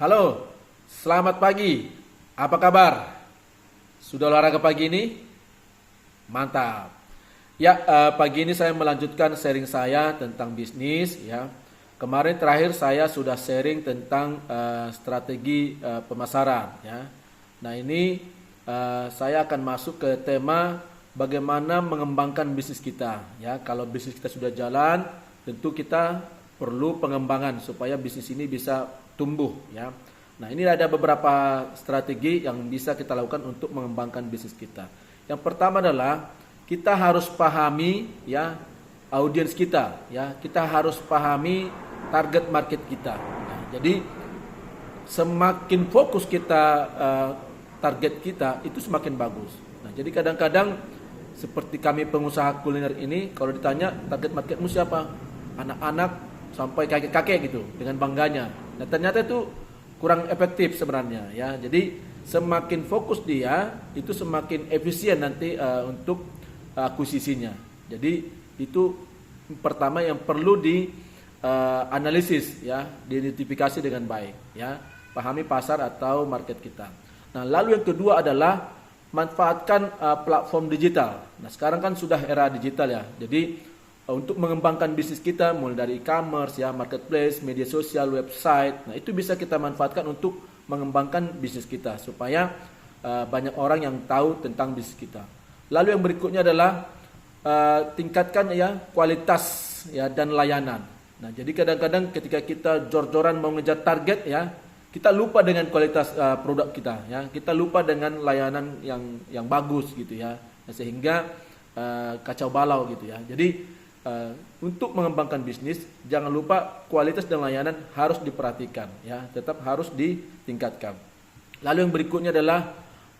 Halo, selamat pagi. Apa kabar? Sudah olahraga pagi ini? Mantap. Ya, pagi ini saya melanjutkan sharing saya tentang bisnis ya. Kemarin terakhir saya sudah sharing tentang strategi pemasaran ya. Nah, ini saya akan masuk ke tema bagaimana mengembangkan bisnis kita ya. Kalau bisnis kita sudah jalan, tentu kita perlu pengembangan supaya bisnis ini bisa tumbuh ya. Nah, ini ada beberapa strategi yang bisa kita lakukan untuk mengembangkan bisnis kita. Yang pertama adalah kita harus pahami ya audiens kita ya. Kita harus pahami target market kita. Nah, jadi semakin fokus kita target kita itu semakin bagus. Nah, jadi kadang-kadang seperti kami pengusaha kuliner ini kalau ditanya target marketmu siapa? Anak-anak sampai kakek-kakek gitu dengan bangganya. Nah, ternyata itu kurang efektif sebenarnya ya. Jadi semakin fokus dia itu semakin efisien nanti untuk akuisisinya. Jadi itu pertama yang perlu di analisis ya, diidentifikasi dengan baik ya. Pahami pasar atau market kita. Nah, lalu yang kedua adalah manfaatkan platform digital. Nah, sekarang kan sudah era digital ya. Jadi untuk mengembangkan bisnis kita mulai dari e-commerce ya, marketplace, media sosial, website. Nah, itu bisa kita manfaatkan untuk mengembangkan bisnis kita supaya banyak orang yang tahu tentang bisnis kita. Lalu yang berikutnya adalah tingkatkan ya kualitas ya dan layanan. Nah, jadi kadang-kadang ketika kita jor-joran mau ngejar target ya, kita lupa dengan kualitas produk kita ya. Kita lupa dengan layanan yang bagus gitu ya. Nah, sehingga kacau balau gitu ya. Jadi untuk mengembangkan bisnis jangan lupa kualitas dan layanan harus diperhatikan ya, tetap harus ditingkatkan. Lalu yang berikutnya adalah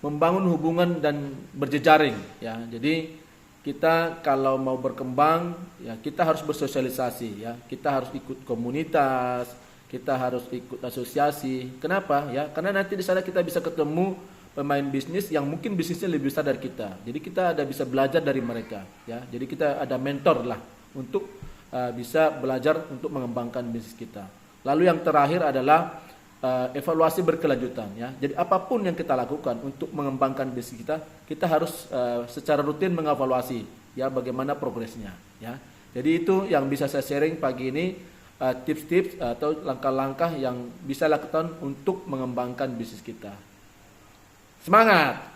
membangun hubungan dan berjejaring ya. Jadi kita kalau mau berkembang ya kita harus bersosialisasi ya, kita harus ikut komunitas, kita harus ikut asosiasi. Kenapa ya? Karena nanti di sana kita bisa ketemu pemain bisnis yang mungkin bisnisnya lebih besar dari kita. Jadi kita ada bisa belajar dari mereka ya. Jadi kita ada mentor lah untuk bisa belajar untuk mengembangkan bisnis kita. Lalu yang terakhir adalah evaluasi berkelanjutan ya. Jadi apapun yang kita lakukan untuk mengembangkan bisnis kita, kita harus secara rutin mengevaluasi ya bagaimana progresnya ya. Jadi itu yang bisa saya sharing pagi ini, tips-tips atau langkah-langkah yang bisa lakukan untuk mengembangkan bisnis kita. Semangat!